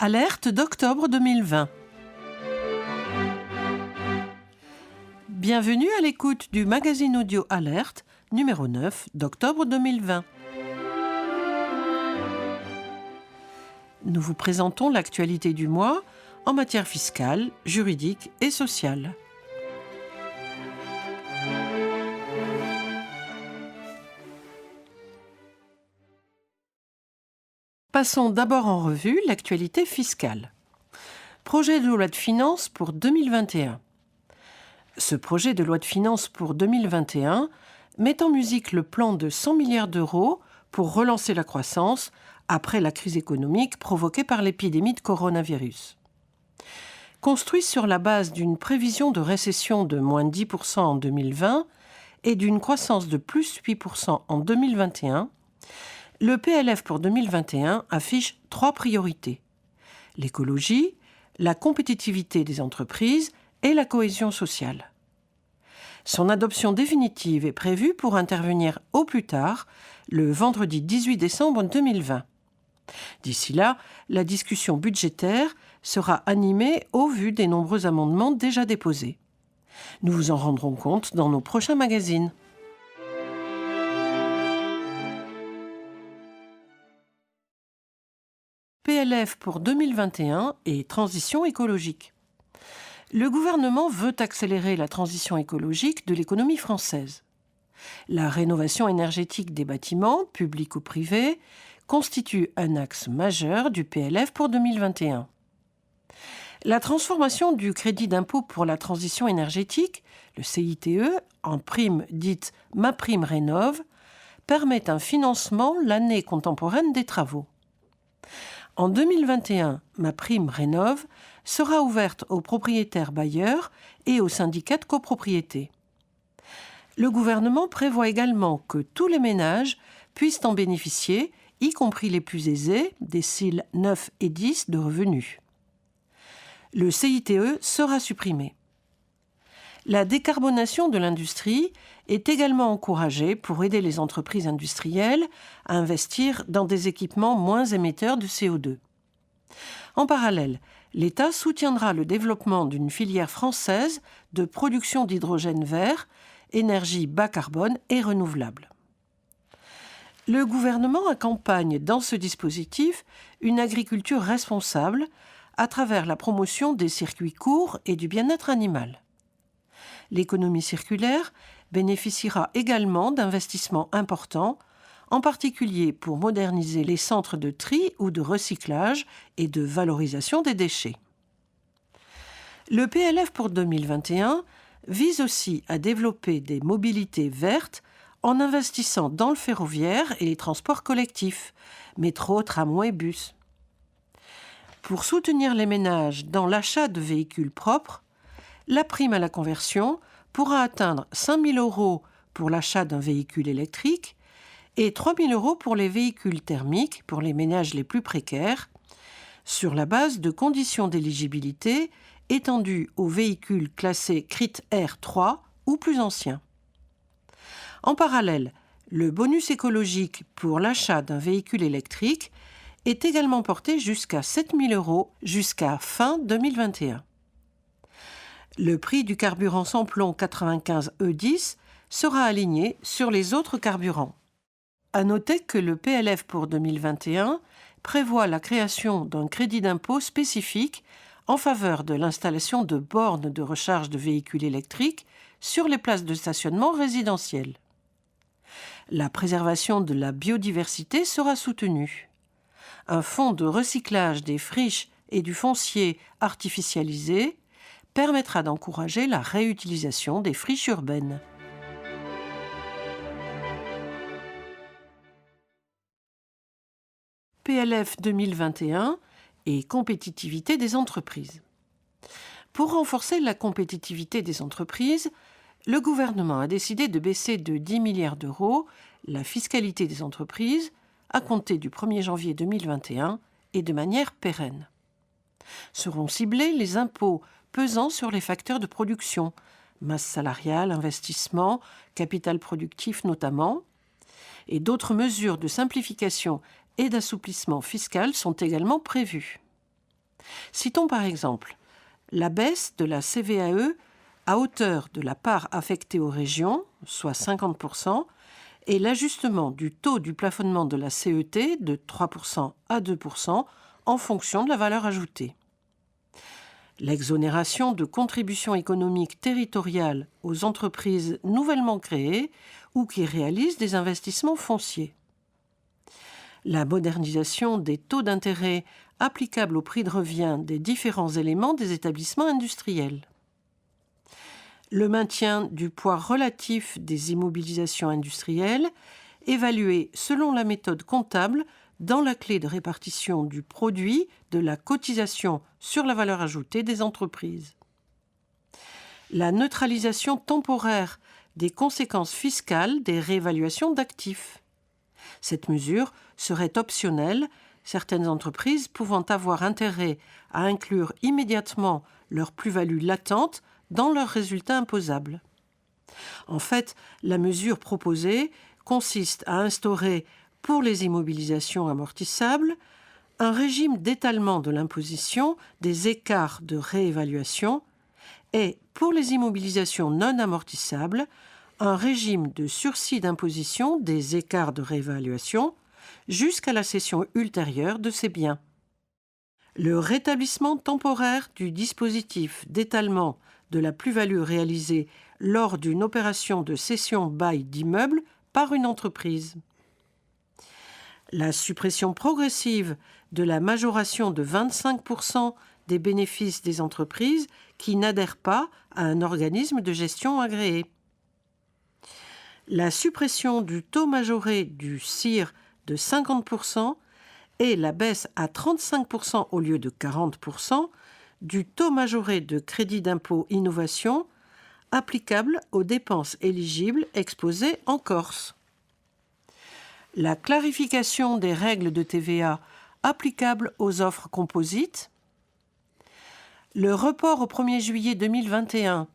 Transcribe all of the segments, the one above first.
Alerte d'octobre 2020. Bienvenue à l'écoute du magazine audio Alerte, numéro 9 d'octobre 2020. Nous vous présentons l'actualité du mois en matière fiscale, juridique et sociale. Passons d'abord en revue l'actualité fiscale. Projet de loi de finances pour 2021. Ce projet de loi de finances pour 2021 met en musique le plan de 100 milliards d'euros pour relancer la croissance après la crise économique provoquée par l'épidémie de coronavirus. Construit sur la base d'une prévision de récession de moins 10% en 2020 et d'une croissance de plus 8% en 2021, le PLF pour 2021 affiche 3 priorités: l'écologie, la compétitivité des entreprises et la cohésion sociale. Son adoption définitive est prévue pour intervenir au plus tard le vendredi 18 décembre 2020. D'ici là, la discussion budgétaire sera animée au vu des nombreux amendements déjà déposés. Nous vous en rendrons compte dans nos prochains magazines. PLF pour 2021 et transition écologique. Le gouvernement veut accélérer la transition écologique de l'économie française. La rénovation énergétique des bâtiments, publics ou privés, constitue un axe majeur du PLF pour 2021. La transformation du crédit d'impôt pour la transition énergétique, le CITE, en prime dite MaPrimeRénov', permet un financement l'année contemporaine des travaux. En 2021, MaPrimeRénov' sera ouverte aux propriétaires bailleurs et aux syndicats de copropriété. Le gouvernement prévoit également que tous les ménages puissent en bénéficier, y compris les plus aisés, déciles 9 et 10 de revenus. Le CITE sera supprimé. La décarbonation de l'industrie est également encouragée pour aider les entreprises industrielles à investir dans des équipements moins émetteurs de CO2. En parallèle, l'État soutiendra le développement d'une filière française de production d'hydrogène vert, énergie bas carbone et renouvelable. Le gouvernement accompagne dans ce dispositif une agriculture responsable à travers la promotion des circuits courts et du bien-être animal. L'économie circulaire bénéficiera également d'investissements importants, en particulier pour moderniser les centres de tri ou de recyclage et de valorisation des déchets. Le PLF pour 2021 vise aussi à développer des mobilités vertes en investissant dans le ferroviaire et les transports collectifs, métro, tramway, bus. Pour soutenir les ménages dans l'achat de véhicules propres, la prime à la conversion pourra atteindre 5 000 € pour l'achat d'un véhicule électrique et 3 000 € pour les véhicules thermiques pour les ménages les plus précaires, sur la base de conditions d'éligibilité étendues aux véhicules classés CRIT R3 ou plus anciens. En parallèle, le bonus écologique pour l'achat d'un véhicule électrique est également porté jusqu'à 7 000 € jusqu'à fin 2021. Le prix du carburant sans plomb 95 E10 sera aligné sur les autres carburants. À noter que le PLF pour 2021 prévoit la création d'un crédit d'impôt spécifique en faveur de l'installation de bornes de recharge de véhicules électriques sur les places de stationnement résidentielles. La préservation de la biodiversité sera soutenue. Un fonds de recyclage des friches et du foncier artificialisé permettra d'encourager la réutilisation des friches urbaines. PLF 2021 et compétitivité des entreprises. Pour renforcer la compétitivité des entreprises, le gouvernement a décidé de baisser de 10 milliards d'euros la fiscalité des entreprises à compter du 1er janvier 2021 et de manière pérenne. Seront ciblés les impôts pesant sur les facteurs de production, masse salariale, investissement, capital productif notamment, et d'autres mesures de simplification et d'assouplissement fiscal sont également prévues. Citons par exemple la baisse de la CVAE à hauteur de la part affectée aux régions, soit 50%, et l'ajustement du taux du plafonnement de la CET de 3% à 2% en fonction de la valeur ajoutée. L'exonération de contributions économiques territoriales aux entreprises nouvellement créées ou qui réalisent des investissements fonciers. La modernisation des taux d'intérêt applicables au prix de revient des différents éléments des établissements industriels. Le maintien du poids relatif des immobilisations industrielles, évalué selon la méthode comptable dans la clé de répartition du produit de la cotisation sur la valeur ajoutée des entreprises. La neutralisation temporaire des conséquences fiscales des réévaluations d'actifs. Cette mesure serait optionnelle, certaines entreprises pouvant avoir intérêt à inclure immédiatement leur plus-value latente dans leurs résultats imposables. En fait, la mesure proposée consiste à instaurer, pour les immobilisations amortissables, un régime d'étalement de l'imposition des écarts de réévaluation et, pour les immobilisations non amortissables, un régime de sursis d'imposition des écarts de réévaluation jusqu'à la cession ultérieure de ces biens. Le rétablissement temporaire du dispositif d'étalement de la plus-value réalisée lors d'une opération de cession-bail d'immeuble par une entreprise. La suppression progressive de la majoration de 25% des bénéfices des entreprises qui n'adhèrent pas à un organisme de gestion agréé. La suppression du taux majoré du CIR de 50% et la baisse à 35% au lieu de 40% du taux majoré de crédit d'impôt innovation applicable aux dépenses éligibles exposées en Corse. La clarification des règles de TVA applicables aux offres composites. Le report au 1er juillet 2021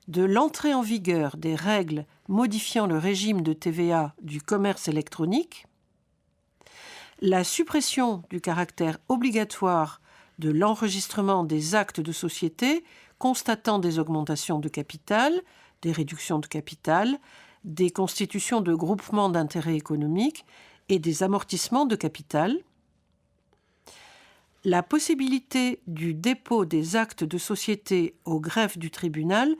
de l'entrée en vigueur des règles modifiant le régime de TVA du commerce électronique. La suppression du caractère obligatoire de l'enregistrement des actes de société constatant des augmentations de capital, des réductions de capital, des constitutions de groupements d'intérêt économique et des amortissements de capital. La possibilité du dépôt des actes de société au greffe du tribunal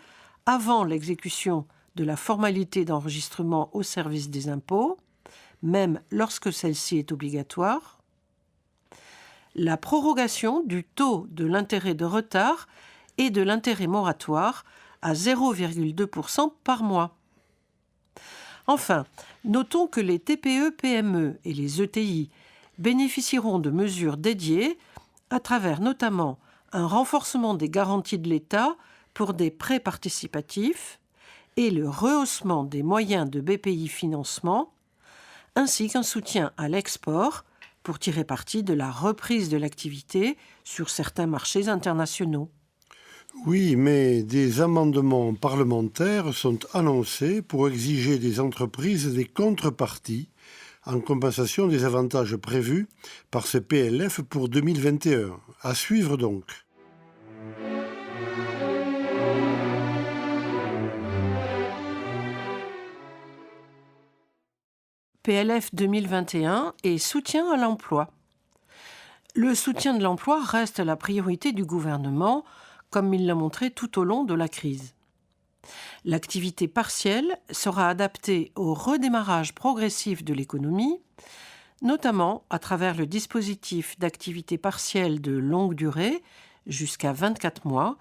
avant l'exécution de la formalité d'enregistrement au service des impôts, même lorsque celle-ci est obligatoire. La prorogation du taux de l'intérêt de retard et de l'intérêt moratoire à 0,2% par mois. Enfin, notons que les TPE-PME et les ETI bénéficieront de mesures dédiées à travers notamment un renforcement des garanties de l'État pour des prêts participatifs et le rehaussement des moyens de BPI Financement, ainsi qu'un soutien à l'export pour tirer parti de la reprise de l'activité sur certains marchés internationaux. Oui, mais des amendements parlementaires sont annoncés pour exiger des entreprises des contreparties en compensation des avantages prévus par ce PLF pour 2021. À suivre donc. PLF 2021 et soutien à l'emploi. Le soutien de l'emploi reste la priorité du gouvernement, comme il l'a montré tout au long de la crise. L'activité partielle sera adaptée au redémarrage progressif de l'économie, notamment à travers le dispositif d'activité partielle de longue durée, jusqu'à 24 mois,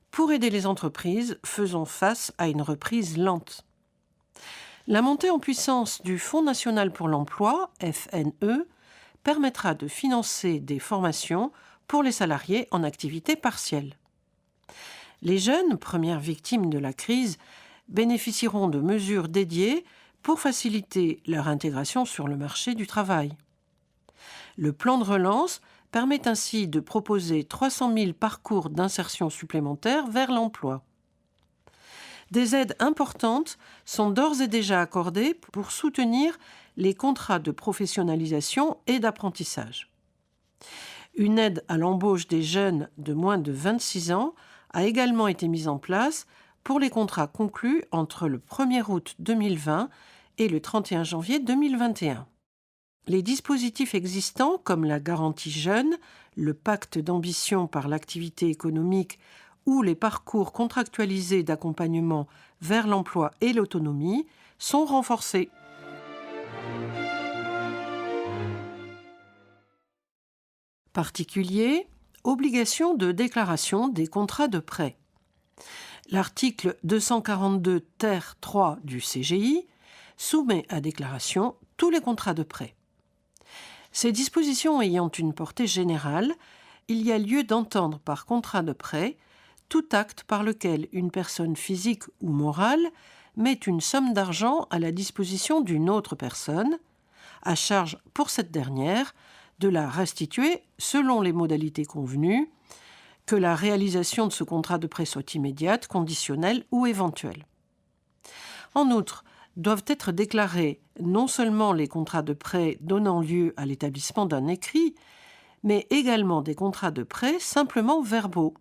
pour aider les entreprises faisant face à une reprise lente. La montée en puissance du Fonds national pour l'emploi, FNE, permettra de financer des formations pour les salariés en activité partielle. Les jeunes, premières victimes de la crise, bénéficieront de mesures dédiées pour faciliter leur intégration sur le marché du travail. Le plan de relance permet ainsi de proposer 300 000 parcours d'insertion supplémentaires vers l'emploi. Des aides importantes sont d'ores et déjà accordées pour soutenir les contrats de professionnalisation et d'apprentissage. Une aide à l'embauche des jeunes de moins de 26 ans a également été mise en place pour les contrats conclus entre le 1er août 2020 et le 31 janvier 2021. Les dispositifs existants, comme la garantie jeune, le pacte d'ambition par l'activité économique ou les parcours contractualisés d'accompagnement vers l'emploi et l'autonomie, sont renforcés. Particulier, obligation de déclaration des contrats de prêt. L'article 242 ter 3 du CGI soumet à déclaration tous les contrats de prêt. Ces dispositions ayant une portée générale, il y a lieu d'entendre par contrat de prêt tout acte par lequel une personne physique ou morale met une somme d'argent à la disposition d'une autre personne, à charge pour cette dernière de la restituer selon les modalités convenues, que la réalisation de ce contrat de prêt soit immédiate, conditionnelle ou éventuelle. En outre, doivent être déclarés non seulement les contrats de prêt donnant lieu à l'établissement d'un écrit, mais également des contrats de prêt simplement verbaux.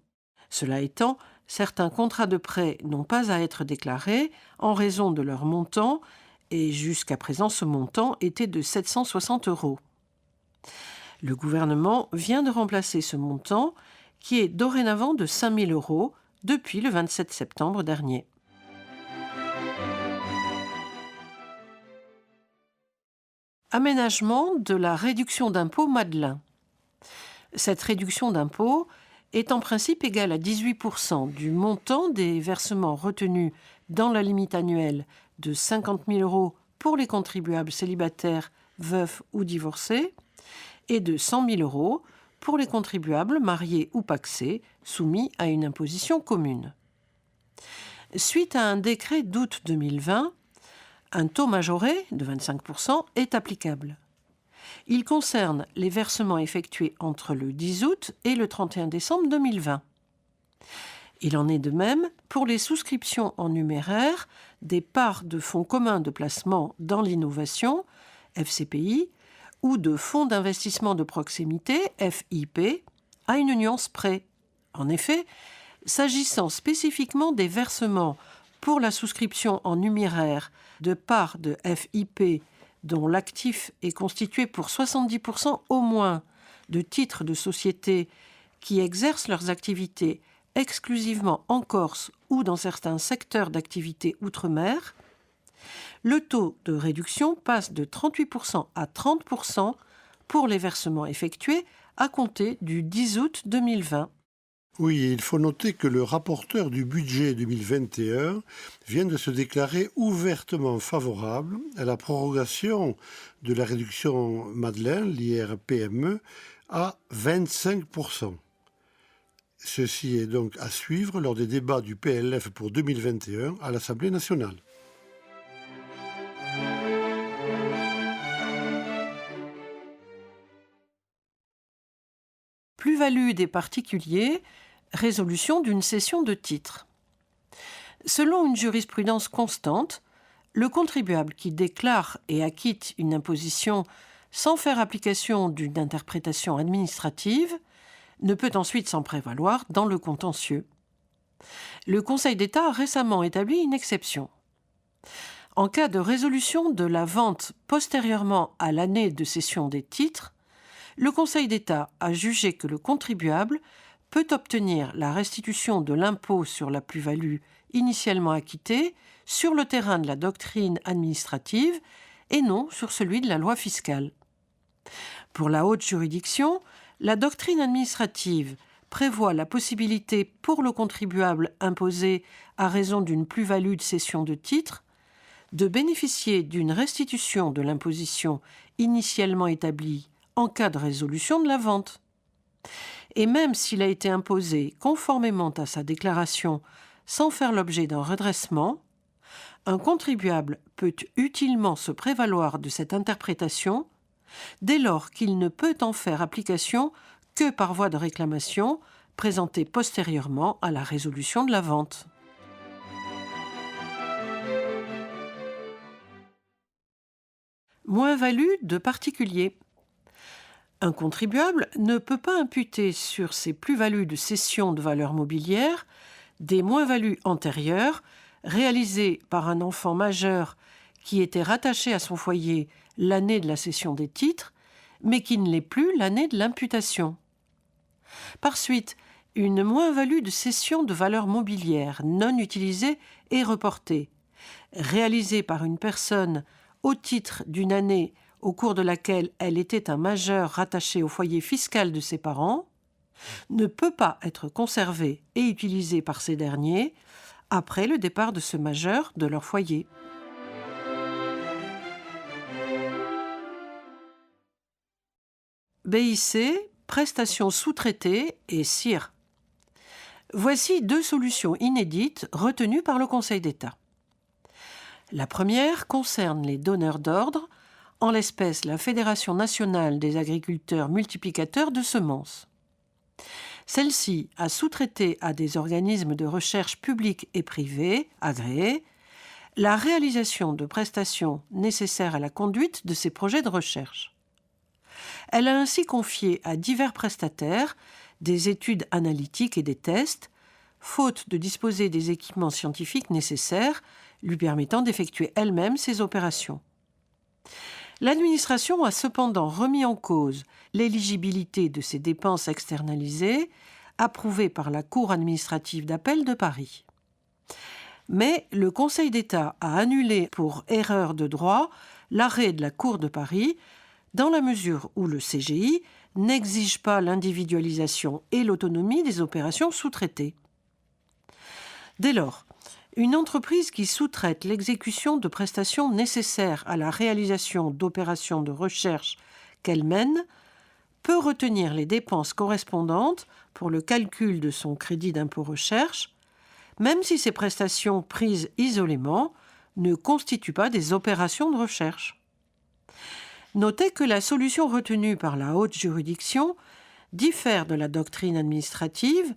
Cela étant, certains contrats de prêt n'ont pas à être déclarés en raison de leur montant, et jusqu'à présent ce montant était de 760 €. Le gouvernement vient de remplacer ce montant, qui est dorénavant de 5 000 € depuis le 27 septembre dernier. Aménagement de la réduction d'impôt Madelin. Cette réduction d'impôt est en principe égale à 18% du montant des versements retenus dans la limite annuelle de 50 000 € pour les contribuables célibataires, veufs ou divorcés et de 100 000 € pour les contribuables mariés ou pacsés soumis à une imposition commune. Suite à un décret d'août 2020, un taux majoré de 25% est applicable. Il concerne les versements effectués entre le 10 août et le 31 décembre 2020. Il en est de même pour les souscriptions en numéraire des parts de fonds communs de placement dans l'innovation, FCPI, ou de fonds d'investissement de proximité, FIP, à une nuance près. En effet, s'agissant spécifiquement des versements pour la souscription en numéraire de parts de FIP dont l'actif est constitué pour 70% au moins de titres de sociétés qui exercent leurs activités exclusivement en Corse ou dans certains secteurs d'activité outre-mer, le taux de réduction passe de 38% à 30% pour les versements effectués à compter du 10 août 2020. Oui, il faut noter que le rapporteur du budget 2021 vient de se déclarer ouvertement favorable à la prorogation de la réduction Madelin, l'IR-PME, à 25%. Ceci est donc à suivre lors des débats du PLF pour 2021 à l'Assemblée nationale. Plus-value des particuliers, résolution d'une cession de titres. Selon une jurisprudence constante, le contribuable qui déclare et acquitte une imposition sans faire application d'une interprétation administrative ne peut ensuite s'en prévaloir dans le contentieux. Le Conseil d'État a récemment établi une exception. En cas de résolution de la vente postérieurement à l'année de cession des titres, le Conseil d'État a jugé que le contribuable peut obtenir la restitution de l'impôt sur la plus-value initialement acquittée sur le terrain de la doctrine administrative et non sur celui de la loi fiscale. Pour la haute juridiction, la doctrine administrative prévoit la possibilité pour le contribuable imposé à raison d'une plus-value de cession de titres de bénéficier d'une restitution de l'imposition initialement établie en cas de résolution de la vente. Et même s'il a été imposé conformément à sa déclaration sans faire l'objet d'un redressement, un contribuable peut utilement se prévaloir de cette interprétation dès lors qu'il ne peut en faire application que par voie de réclamation présentée postérieurement à la résolution de la vente. Moins-value de particulier. Un contribuable ne peut pas imputer sur ses plus-values de cession de valeurs mobilières des moins-values antérieures réalisées par un enfant majeur qui était rattaché à son foyer l'année de la cession des titres, mais qui ne l'est plus l'année de l'imputation. Par suite, une moins-value de cession de valeurs mobilières non utilisées et reportée, réalisée par une personne au titre d'une année au cours de laquelle elle était un majeur rattaché au foyer fiscal de ses parents, ne peut pas être conservée et utilisée par ces derniers après le départ de ce majeur de leur foyer. BIC, prestations sous-traitées et CIR. Voici deux solutions inédites retenues par le Conseil d'État. La première concerne les donneurs d'ordre, en l'espèce la Fédération nationale des agriculteurs multiplicateurs de semences. Celle-ci a sous-traité à des organismes de recherche publics et privés, agréés, la réalisation de prestations nécessaires à la conduite de ces projets de recherche. Elle a ainsi confié à divers prestataires des études analytiques et des tests, faute de disposer des équipements scientifiques nécessaires lui permettant d'effectuer elle-même ces opérations. L'administration a cependant remis en cause l'éligibilité de ces dépenses externalisées approuvées par la Cour administrative d'appel de Paris. Mais le Conseil d'État a annulé pour erreur de droit l'arrêt de la Cour de Paris dans la mesure où le CGI n'exige pas l'individualisation et l'autonomie des opérations sous-traitées. Dès lors, une entreprise qui sous-traite l'exécution de prestations nécessaires à la réalisation d'opérations de recherche qu'elle mène peut retenir les dépenses correspondantes pour le calcul de son crédit d'impôt recherche, même si ces prestations prises isolément ne constituent pas des opérations de recherche. Notez que la solution retenue par la haute juridiction diffère de la doctrine administrative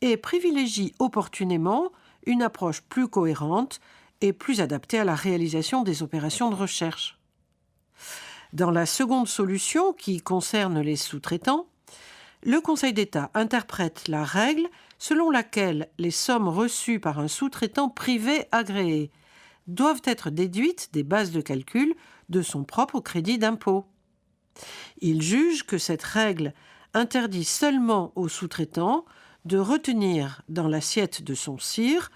et privilégie opportunément une approche plus cohérente et plus adaptée à la réalisation des opérations de recherche. Dans la seconde solution, qui concerne les sous-traitants, le Conseil d'État interprète la règle selon laquelle les sommes reçues par un sous-traitant privé agréé doivent être déduites des bases de calcul de son propre crédit d'impôt. Il juge que cette règle interdit seulement aux sous-traitants de retenir dans l'assiette de son CIR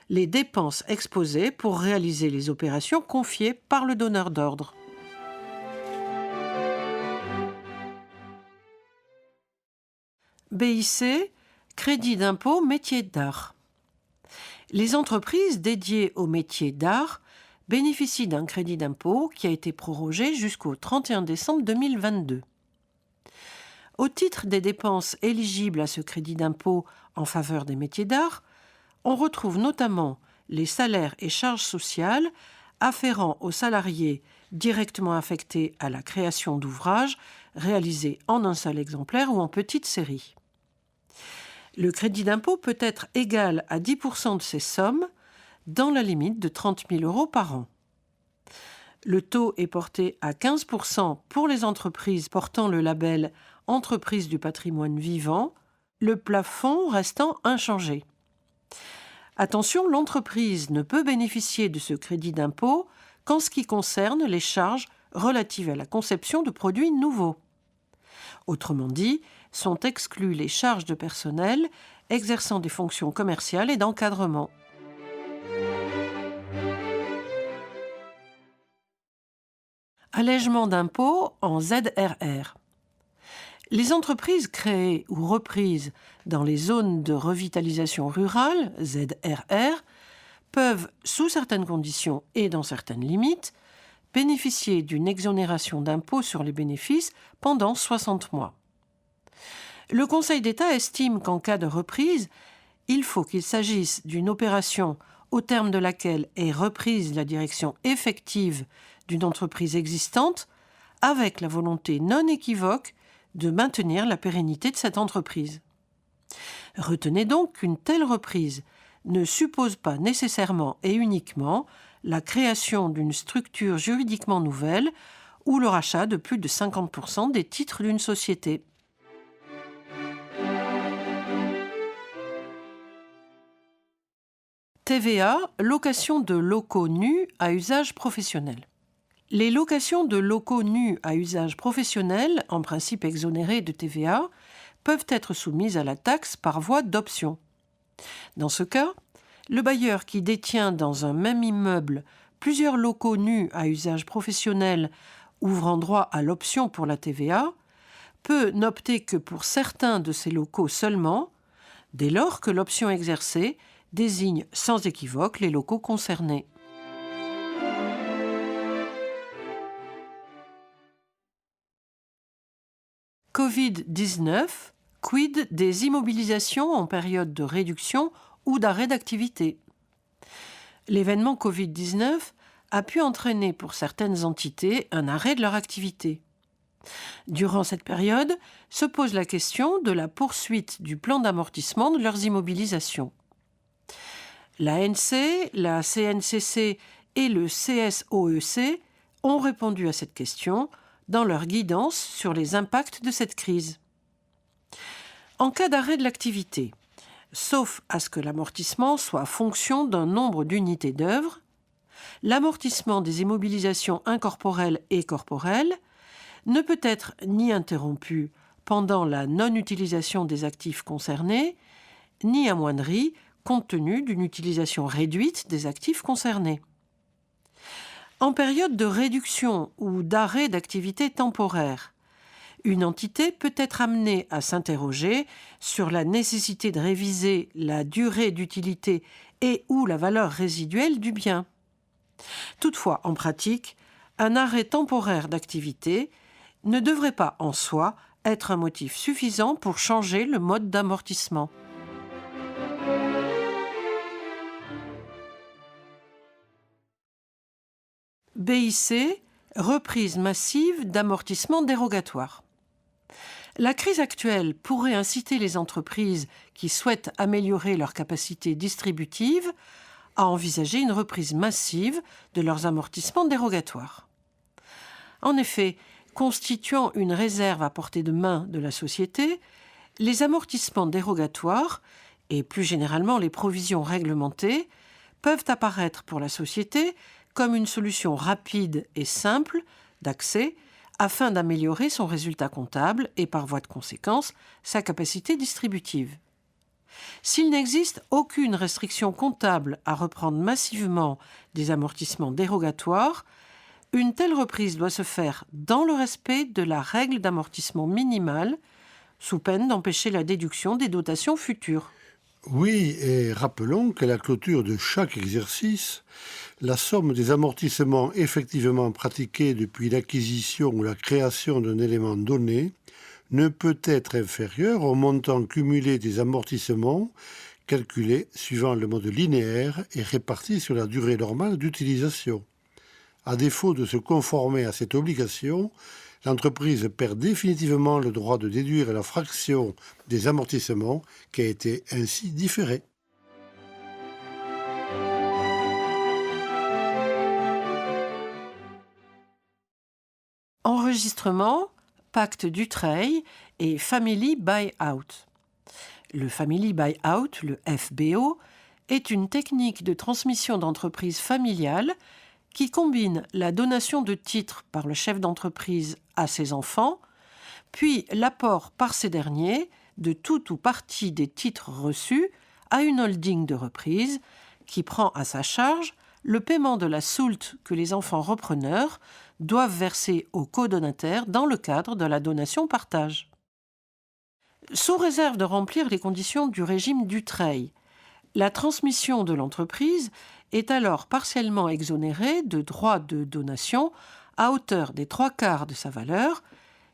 les dépenses exposées pour réaliser les opérations confiées par le donneur d'ordre. BIC, crédit d'impôt métier d'art. Les entreprises dédiées au métier d'art bénéficient d'un crédit d'impôt qui a été prorogé jusqu'au 31 décembre 2022. Au titre des dépenses éligibles à ce crédit d'impôt en faveur des métiers d'art, on retrouve notamment les salaires et charges sociales afférents aux salariés directement affectés à la création d'ouvrages réalisés en un seul exemplaire ou en petite série. Le crédit d'impôt peut être égal à 10% de ces sommes dans la limite de 30 000 € par an. Le taux est porté à 15% pour les entreprises portant le label Entreprise du patrimoine vivant, le plafond restant inchangé. Attention, l'entreprise ne peut bénéficier de ce crédit d'impôt qu'en ce qui concerne les charges relatives à la conception de produits nouveaux. Autrement dit, sont exclues les charges de personnel exerçant des fonctions commerciales et d'encadrement. Allègement d'impôts en ZRR. Les entreprises créées ou reprises dans les zones de revitalisation rurale, ZRR, peuvent, sous certaines conditions et dans certaines limites, bénéficier d'une exonération d'impôt sur les bénéfices pendant 60 mois. Le Conseil d'État estime qu'en cas de reprise, il faut qu'il s'agisse d'une opération au terme de laquelle est reprise la direction effective d'une entreprise existante, avec la volonté non équivoque de maintenir la pérennité de cette entreprise. Retenez donc qu'une telle reprise ne suppose pas nécessairement et uniquement la création d'une structure juridiquement nouvelle ou le rachat de plus de 50% des titres d'une société. TVA, location de locaux nus à usage professionnel. Les locations de locaux nus à usage professionnel, en principe exonérées de TVA, peuvent être soumises à la taxe par voie d'option. Dans ce cas, le bailleur qui détient dans un même immeuble plusieurs locaux nus à usage professionnel ouvrant droit à l'option pour la TVA peut n'opter que pour certains de ces locaux seulement, dès lors que l'option exercée désigne sans équivoque les locaux concernés. Covid-19, quid des immobilisations en période de réduction ou d'arrêt d'activité? L'événement Covid-19 a pu entraîner pour certaines entités un arrêt de leur activité. Durant cette période, se pose la question de la poursuite du plan d'amortissement de leurs immobilisations. L'ANC, la CNCC et le CSOEC ont répondu à cette question dans leur guidance sur les impacts de cette crise. En cas d'arrêt de l'activité, sauf à ce que l'amortissement soit fonction d'un nombre d'unités d'œuvre, l'amortissement des immobilisations incorporelles et corporelles ne peut être ni interrompu pendant la non-utilisation des actifs concernés, ni amoindri compte tenu d'une utilisation réduite des actifs concernés. En période de réduction ou d'arrêt d'activité temporaire, une entité peut être amenée à s'interroger sur la nécessité de réviser la durée d'utilité et ou la valeur résiduelle du bien. Toutefois, en pratique, un arrêt temporaire d'activité ne devrait pas en soi être un motif suffisant pour changer le mode d'amortissement. BIC, reprise massive d'amortissement dérogatoire. La crise actuelle pourrait inciter les entreprises qui souhaitent améliorer leur capacité distributive à envisager une reprise massive de leurs amortissements dérogatoires. En effet, constituant une réserve à portée de main de la société, les amortissements dérogatoires, et plus généralement les provisions réglementées, peuvent apparaître pour la société comme une solution rapide et simple d'accès afin d'améliorer son résultat comptable et par voie de conséquence sa capacité distributive. S'il n'existe aucune restriction comptable à reprendre massivement des amortissements dérogatoires, une telle reprise doit se faire dans le respect de la règle d'amortissement minimale, sous peine d'empêcher la déduction des dotations futures. Oui, et rappelons qu'à la clôture de chaque exercice, la somme des amortissements effectivement pratiqués depuis l'acquisition ou la création d'un élément donné ne peut être inférieure au montant cumulé des amortissements calculés suivant le mode linéaire et répartis sur la durée normale d'utilisation. À défaut de se conformer à cette obligation, l'entreprise perd définitivement le droit de déduire la fraction des amortissements qui a été ainsi différée. Enregistrement, pacte Dutreil et Family Buy-out. Le Family Buy-out, le FBO, est une technique de transmission d'entreprise familiale qui combine la donation de titres par le chef d'entreprise à ses enfants, puis l'apport par ces derniers de tout ou partie des titres reçus à une holding de reprise qui prend à sa charge le paiement de la soulte que les enfants repreneurs doivent verser aux codonataires dans le cadre de la donation-partage. Sous réserve de remplir les conditions du régime Dutreil, la transmission de l'entreprise est alors partiellement exonérée de droits de donation à hauteur des 3/4 de sa valeur,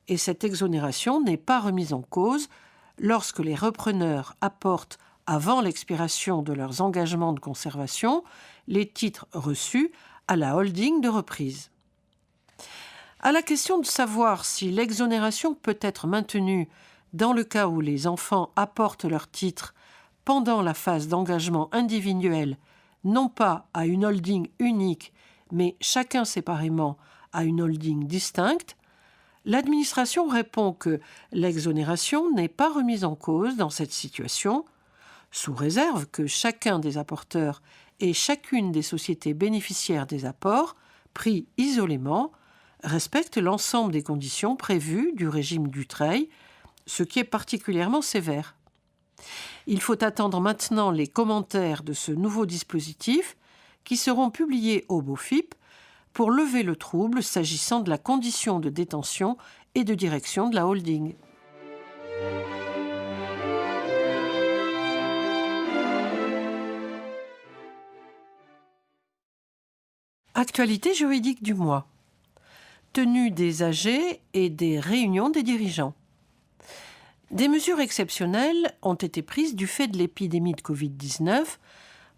et cette exonération n'est pas remise en cause lorsque les repreneurs apportent, avant l'expiration de leurs engagements de conservation, les titres reçus à la holding de reprise. À la question de savoir si l'exonération peut être maintenue dans le cas où les enfants apportent leurs titres pendant la phase d'engagement individuel, non pas à une holding unique, mais chacun séparément à une holding distincte, l'administration répond que l'exonération n'est pas remise en cause dans cette situation, sous réserve que chacun des apporteurs et chacune des sociétés bénéficiaires des apports, pris isolément, respectent l'ensemble des conditions prévues du régime Dutreil, ce qui est particulièrement sévère. Il faut attendre maintenant les commentaires de ce nouveau dispositif qui seront publiés au BOFIP pour lever le trouble s'agissant de la condition de détention et de direction de la holding. Actualité juridique du mois. Tenue des AG et des réunions des dirigeants. Des mesures exceptionnelles ont été prises du fait de l'épidémie de Covid-19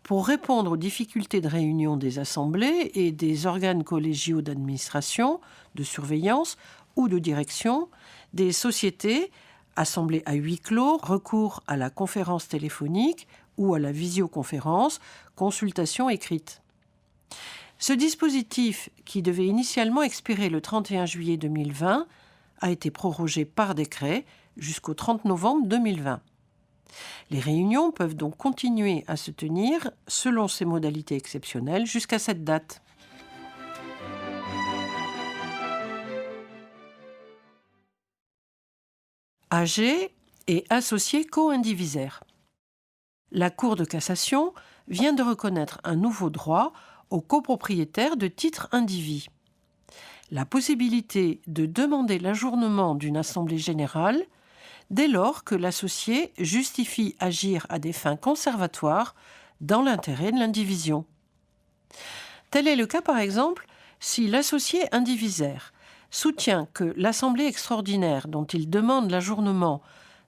pour répondre aux difficultés de réunion des assemblées et des organes collégiaux d'administration, de surveillance ou de direction des sociétés, assemblées à huis clos, recours à la conférence téléphonique ou à la visioconférence, consultation écrite. Ce dispositif, qui devait initialement expirer le 31 juillet 2020, a été prorogé par décret jusqu'au 30 novembre 2020. Les réunions peuvent donc continuer à se tenir selon ces modalités exceptionnelles jusqu'à cette date. AG et associés co-indivisaires. La Cour de cassation vient de reconnaître un nouveau droit aux copropriétaires de titres indivis. La possibilité de demander l'ajournement d'une assemblée générale dès lors que l'associé justifie agir à des fins conservatoires dans l'intérêt de l'indivision. Tel est le cas par exemple si l'associé indivisaire soutient que l'assemblée extraordinaire dont il demande l'ajournement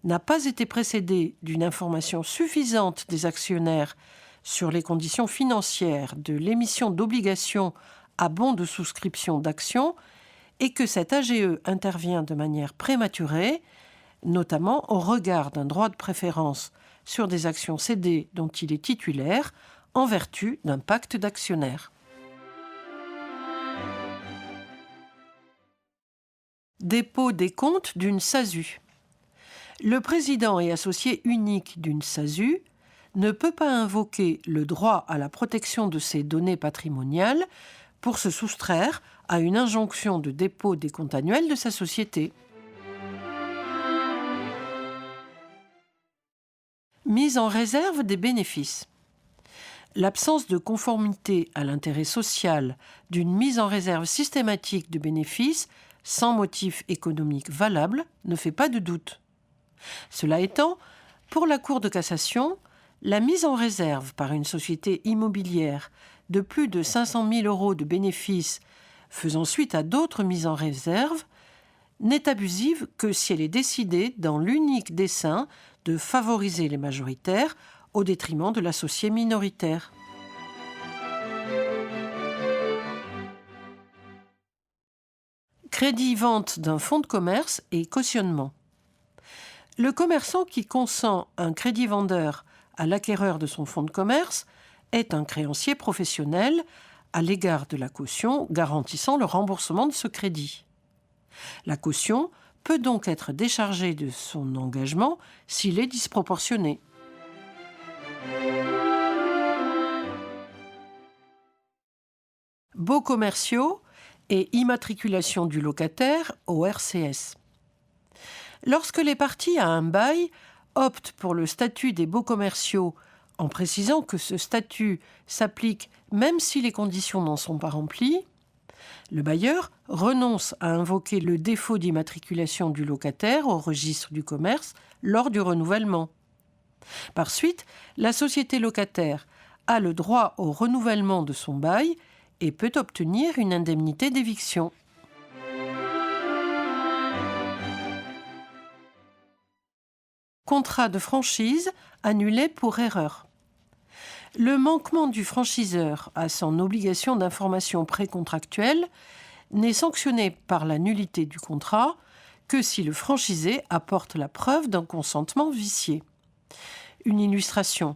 n'a pas été précédée d'une information suffisante des actionnaires sur les conditions financières de l'émission d'obligations à bon de souscription d'actions et que cet AGE intervient de manière prématurée, notamment au regard d'un droit de préférence sur des actions cédées dont il est titulaire en vertu d'un pacte d'actionnaires. Dépôt des comptes d'une SASU. Le président et associé unique d'une SASU ne peut pas invoquer le droit à la protection de ses données patrimoniales pour se soustraire à une injonction de dépôt des comptes annuels de sa société. Mise en réserve des bénéfices. L'absence de conformité à l'intérêt social d'une mise en réserve systématique de bénéfices sans motif économique valable ne fait pas de doute. Cela étant, pour la Cour de cassation, la mise en réserve par une société immobilière de plus de 500 000 € de bénéfices faisant suite à d'autres mises en réserve n'est abusive que si elle est décidée dans l'unique dessein de favoriser les majoritaires au détriment de l'associé minoritaire. Crédit-vente d'un fonds de commerce et cautionnement. Le commerçant qui consent un crédit vendeur à l'acquéreur de son fonds de commerce est un créancier professionnel à l'égard de la caution garantissant le remboursement de ce crédit. La caution peut donc être déchargée de son engagement s'il est disproportionné. Baux commerciaux et immatriculation du locataire au RCS. Lorsque les parties à un bail optent pour le statut des baux commerciaux en précisant que ce statut s'applique même si les conditions n'en sont pas remplies, le bailleur renonce à invoquer le défaut d'immatriculation du locataire au registre du commerce lors du renouvellement. Par suite, la société locataire a le droit au renouvellement de son bail et peut obtenir une indemnité d'éviction. Contrat de franchise annulé pour erreur. Le manquement du franchiseur à son obligation d'information précontractuelle n'est sanctionné par la nullité du contrat que si le franchisé apporte la preuve d'un consentement vicié. Une illustration.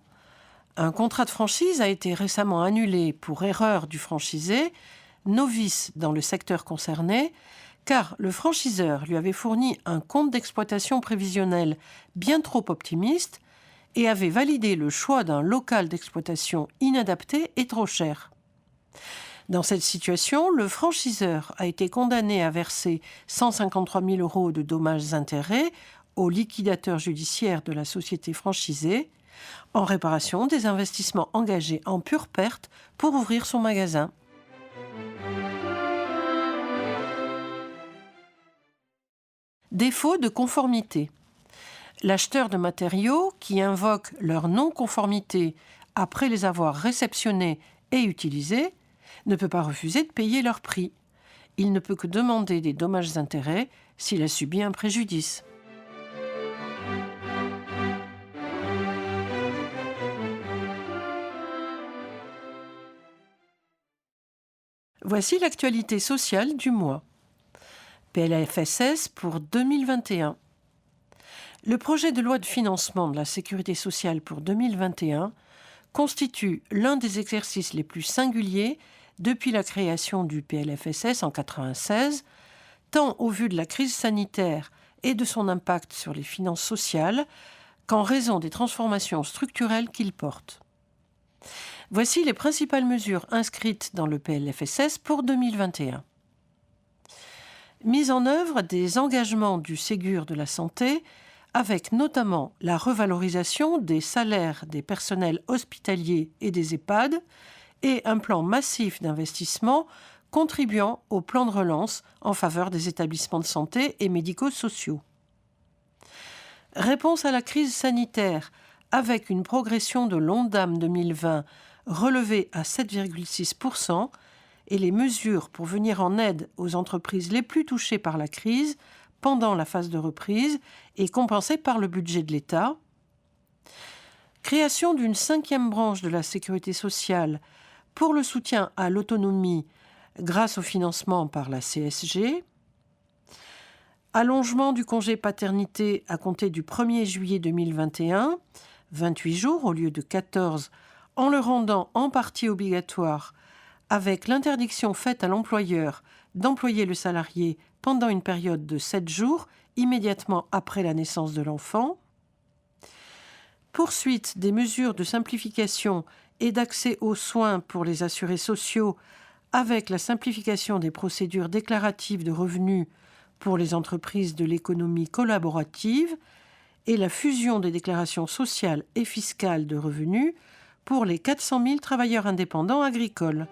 Un contrat de franchise a été récemment annulé pour erreur du franchisé, novice dans le secteur concerné, car le franchiseur lui avait fourni un compte d'exploitation prévisionnel bien trop optimiste et avait validé le choix d'un local d'exploitation inadapté et trop cher. Dans cette situation, le franchiseur a été condamné à verser 153 000 € de dommages-intérêts au liquidateur judiciaire de la société franchisée en réparation des investissements engagés en pure perte pour ouvrir son magasin. Défaut de conformité. L'acheteur de matériaux qui invoque leur non-conformité après les avoir réceptionnés et utilisés ne peut pas refuser de payer leur prix. Il ne peut que demander des dommages-intérêts s'il a subi un préjudice. Voici l'actualité sociale du mois. PLFSS pour 2021. Le projet de loi de financement de la sécurité sociale pour 2021 constitue l'un des exercices les plus singuliers depuis la création du PLFSS en 1996, tant au vu de la crise sanitaire et de son impact sur les finances sociales qu'en raison des transformations structurelles qu'il porte. Voici les principales mesures inscrites dans le PLFSS pour 2021. Mise en œuvre des engagements du Ségur de la santé, avec notamment la revalorisation des salaires des personnels hospitaliers et des EHPAD et un plan massif d'investissement contribuant au plan de relance en faveur des établissements de santé et médico-sociaux. Réponse à la crise sanitaire avec une progression de l'Ondam 2020 relevée à 7,6% et les mesures pour venir en aide aux entreprises les plus touchées par la crise pendant la phase de reprise et compensées par le budget de l'État. Création d'une 5e branche de la sécurité sociale pour le soutien à l'autonomie grâce au financement par la CSG. Allongement du congé paternité à compter du 1er juillet 2021, 28 jours au lieu de 14, en le rendant en partie obligatoire, avec l'interdiction faite à l'employeur d'employer le salarié pendant une période de 7 jours, immédiatement après la naissance de l'enfant. Poursuite des mesures de simplification et d'accès aux soins pour les assurés sociaux, avec la simplification des procédures déclaratives de revenus pour les entreprises de l'économie collaborative et la fusion des déclarations sociales et fiscales de revenus pour les 400 000 travailleurs indépendants agricoles.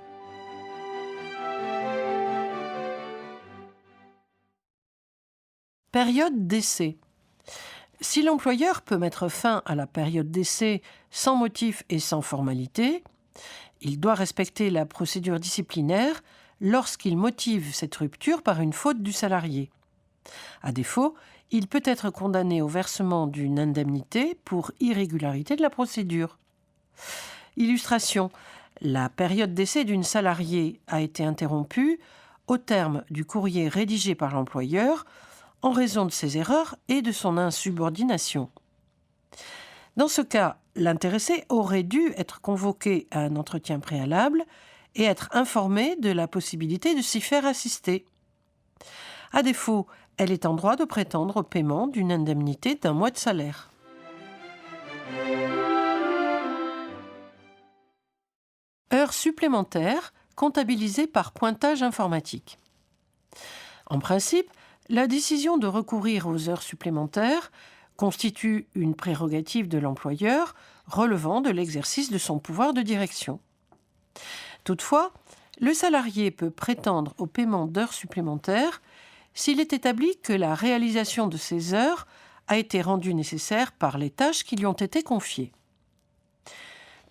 Période d'essai. Si l'employeur peut mettre fin à la période d'essai sans motif et sans formalité, il doit respecter la procédure disciplinaire lorsqu'il motive cette rupture par une faute du salarié. À défaut, il peut être condamné au versement d'une indemnité pour irrégularité de la procédure. Illustration. La période d'essai d'une salariée a été interrompue au terme du courrier rédigé par l'employeur en raison de ses erreurs et de son insubordination. Dans ce cas, l'intéressé aurait dû être convoqué à un entretien préalable et être informé de la possibilité de s'y faire assister. À défaut, elle est en droit de prétendre au paiement d'une indemnité d'1 mois de salaire. Heures supplémentaires comptabilisées par pointage informatique. En principe, la décision de recourir aux heures supplémentaires constitue une prérogative de l'employeur relevant de l'exercice de son pouvoir de direction. Toutefois, le salarié peut prétendre au paiement d'heures supplémentaires s'il est établi que la réalisation de ces heures a été rendue nécessaire par les tâches qui lui ont été confiées.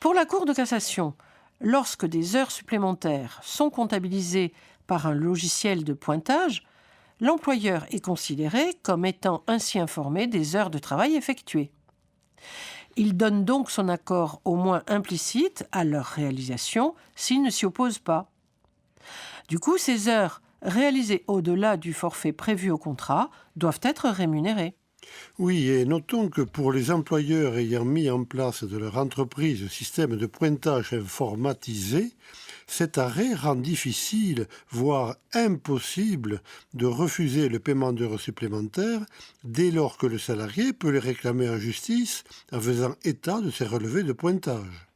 Pour la Cour de cassation, lorsque des heures supplémentaires sont comptabilisées par un logiciel de pointage, l'employeur est considéré comme étant ainsi informé des heures de travail effectuées. Il donne donc son accord au moins implicite à leur réalisation s'il ne s'y oppose pas. Du coup, ces heures réalisées au-delà du forfait prévu au contrat doivent être rémunérées. Oui, et notons que pour les employeurs ayant mis en place de leur entreprise un système de pointage informatisé, Cet arrêt rend difficile, voire impossible, de refuser le paiement d'heures supplémentaires dès lors que le salarié peut les réclamer en justice en faisant état de ses relevés de pointage.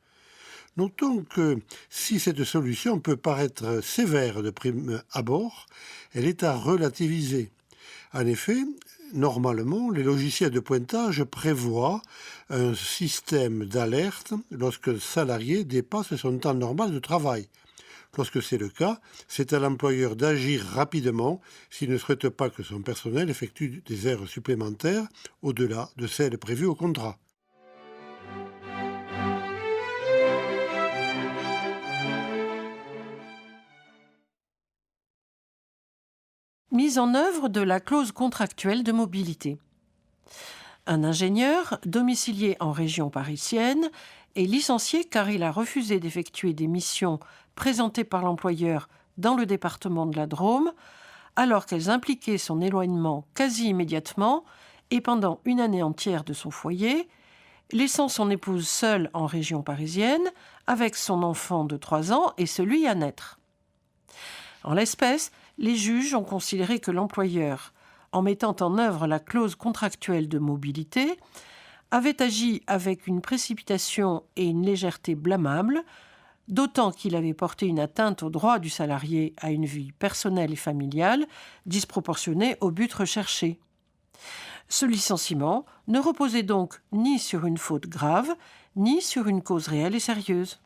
Notons que si cette solution peut paraître sévère de prime abord, elle est à relativiser. En effet, normalement, les logiciels de pointage prévoient un système d'alerte lorsque le salarié dépasse son temps normal de travail. Lorsque c'est le cas, c'est à l'employeur d'agir rapidement s'il ne souhaite pas que son personnel effectue des heures supplémentaires au-delà de celles prévues au contrat. Mise en œuvre de la clause contractuelle de mobilité. Un ingénieur, domicilié en région parisienne, est licencié car il a refusé d'effectuer des missions présentées par l'employeur dans le département de la Drôme, alors qu'elles impliquaient son éloignement quasi immédiatement et pendant une année entière de son foyer, laissant son épouse seule en région parisienne, avec son enfant de 3 ans et celui à naître. En l'espèce, les juges ont considéré que l'employeur, en mettant en œuvre la clause contractuelle de mobilité, avait agi avec une précipitation et une légèreté blâmables, d'autant qu'il avait porté une atteinte au droit du salarié à une vie personnelle et familiale disproportionnée au but recherché. Ce licenciement ne reposait donc ni sur une faute grave, ni sur une cause réelle et sérieuse.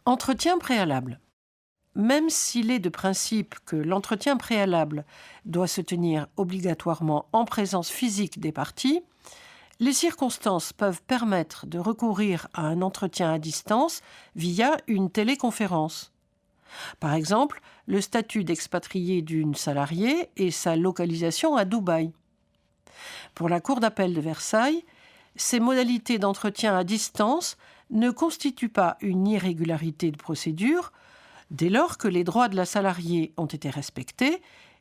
Entretien préalable. Même s'il est de principe que l'entretien préalable doit se tenir obligatoirement en présence physique des parties, les circonstances peuvent permettre de recourir à un entretien à distance via une téléconférence. Par exemple, le statut d'expatrié d'une salariée et sa localisation à Dubaï. Pour la Cour d'appel de Versailles, ces modalités d'entretien à distance ne constituent pas une irrégularité de procédure dès lors que les droits de la salariée ont été respectés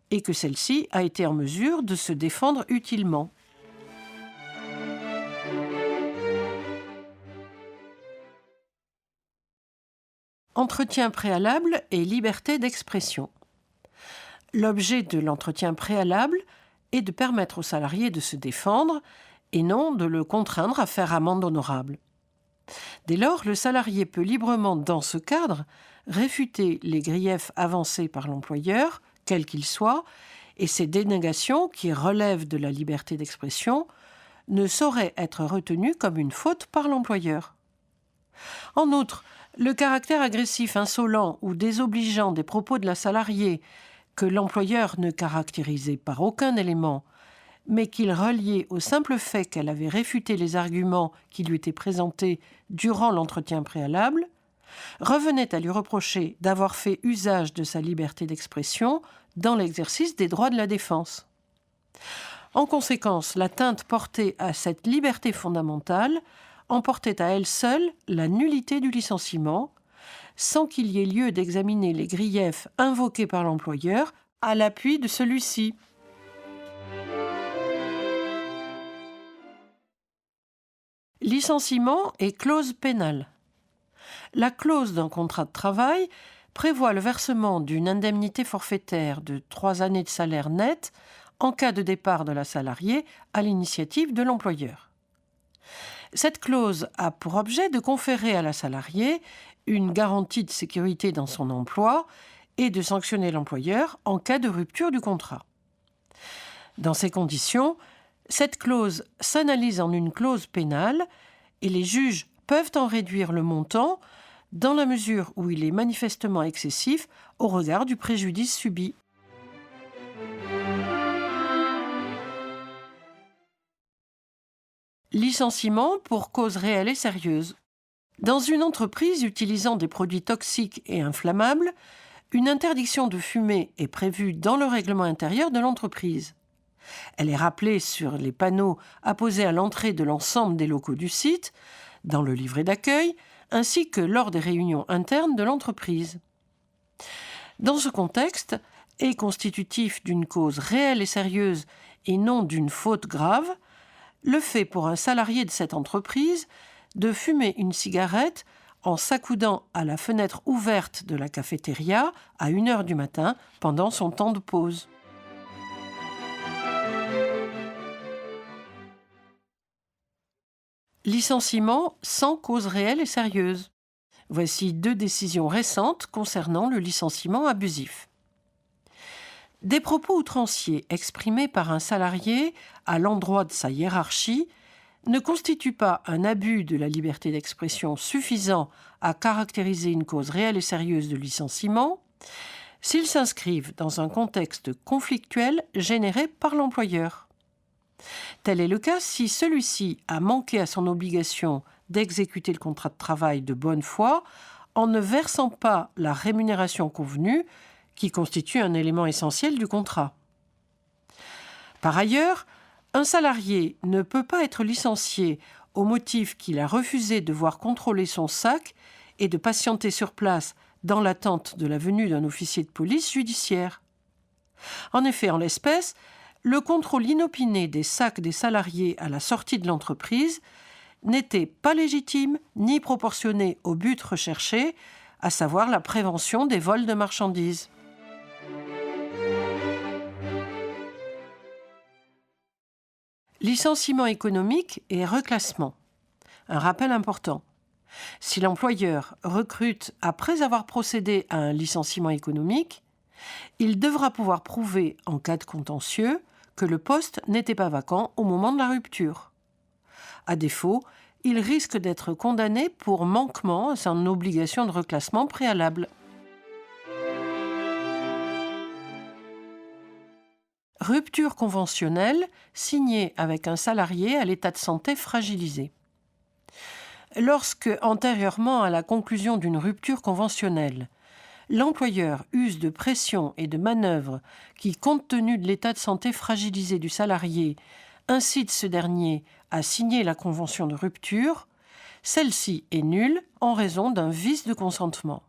et que celle-ci a été en mesure de se défendre utilement. Entretien préalable et liberté d'expression. L'objet de l'entretien préalable est de permettre au salarié de se défendre et non de le contraindre à faire amende honorable. Dès lors, le salarié peut librement, dans ce cadre, réfuter les griefs avancés par l'employeur, quels qu'ils soient, et ces dénégations, qui relèvent de la liberté d'expression, ne sauraient être retenues comme une faute par l'employeur. En outre, le caractère agressif, insolent ou désobligeant des propos de la salariée, que l'employeur ne caractérisait par aucun élément, mais qu'il reliait au simple fait qu'elle avait réfuté les arguments qui lui étaient présentés durant l'entretien préalable, revenait à lui reprocher d'avoir fait usage de sa liberté d'expression dans l'exercice des droits de la défense. En conséquence, l'atteinte portée à cette liberté fondamentale emportait à elle seule la nullité du licenciement, sans qu'il y ait lieu d'examiner les griefs invoqués par l'employeur à l'appui de celui-ci. Licenciement et clause pénale. La clause d'un contrat de travail prévoit le versement d'une indemnité forfaitaire de 3 années de salaire net en cas de départ de la salariée à l'initiative de l'employeur. Cette clause a pour objet de conférer à la salariée une garantie de sécurité dans son emploi et de sanctionner l'employeur en cas de rupture du contrat. Dans ces conditions, cette clause s'analyse en une clause pénale et les juges peuvent en réduire le montant dans la mesure où il est manifestement excessif au regard du préjudice subi. Licenciement pour cause réelle et sérieuse. Dans une entreprise utilisant des produits toxiques et inflammables, une interdiction de fumer est prévue dans le règlement intérieur de l'entreprise. Elle est rappelée sur les panneaux apposés à l'entrée de l'ensemble des locaux du site, dans le livret d'accueil, ainsi que lors des réunions internes de l'entreprise. Dans ce contexte, et constitutif d'une cause réelle et sérieuse et non d'une faute grave, le fait pour un salarié de cette entreprise de fumer une cigarette en s'accoudant à la fenêtre ouverte de la cafétéria à 1h du matin pendant son temps de pause. Licenciement sans cause réelle et sérieuse. Voici 2 décisions récentes concernant le licenciement abusif. Des propos outranciers exprimés par un salarié à l'endroit de sa hiérarchie ne constituent pas un abus de la liberté d'expression suffisant à caractériser une cause réelle et sérieuse de licenciement s'ils s'inscrivent dans un contexte conflictuel généré par l'employeur. Tel est le cas si celui-ci a manqué à son obligation d'exécuter le contrat de travail de bonne foi en ne versant pas la rémunération convenue qui constitue un élément essentiel du contrat. Par ailleurs, un salarié ne peut pas être licencié au motif qu'il a refusé de voir contrôler son sac et de patienter sur place dans l'attente de la venue d'un officier de police judiciaire. En effet, en l'espèce, le contrôle inopiné des sacs des salariés à la sortie de l'entreprise n'était pas légitime ni proportionné au but recherché, à savoir la prévention des vols de marchandises. Licenciement économique et reclassement. Un rappel important. Si l'employeur recrute après avoir procédé à un licenciement économique, il devra pouvoir prouver, en cas de contentieux, que le poste n'était pas vacant au moment de la rupture. À défaut, il risque d'être condamné pour manquement à son obligation de reclassement préalable. Rupture conventionnelle signée avec un salarié à l'état de santé fragilisé. Lorsque, antérieurement à la conclusion d'une rupture conventionnelle, l'employeur use de pression et de manœuvres qui, compte tenu de l'état de santé fragilisé du salarié, incitent ce dernier à signer la convention de rupture, celle-ci est nulle en raison d'un vice de consentement.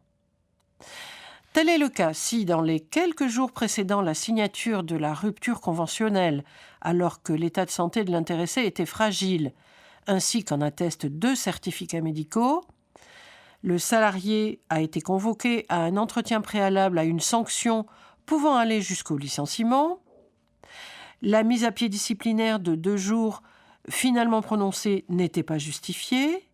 Tel est le cas si, dans les quelques jours précédant la signature de la rupture conventionnelle, alors que l'état de santé de l'intéressé était fragile, ainsi qu'en attestent 2 certificats médicaux, le salarié a été convoqué à un entretien préalable à une sanction pouvant aller jusqu'au licenciement, la mise à pied disciplinaire de 2 jours finalement prononcée n'était pas justifiée,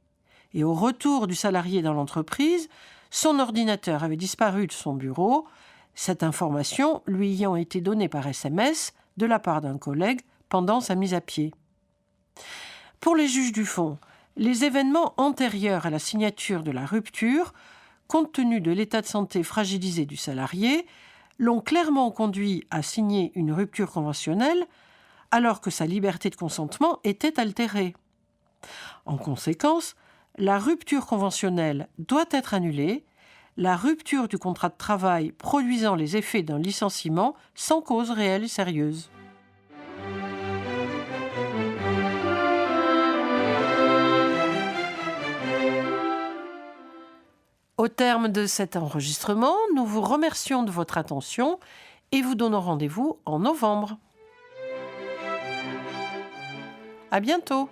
et au retour du salarié dans l'entreprise, son ordinateur avait disparu de son bureau, cette information lui ayant été donnée par SMS de la part d'un collègue pendant sa mise à pied. Pour les juges du fond, les événements antérieurs à la signature de la rupture, compte tenu de l'état de santé fragilisé du salarié, l'ont clairement conduit à signer une rupture conventionnelle alors que sa liberté de consentement était altérée. En conséquence, la rupture conventionnelle doit être annulée, la rupture du contrat de travail produisant les effets d'un licenciement sans cause réelle et sérieuse. Au terme de cet enregistrement, nous vous remercions de votre attention et vous donnons rendez-vous en novembre. À bientôt!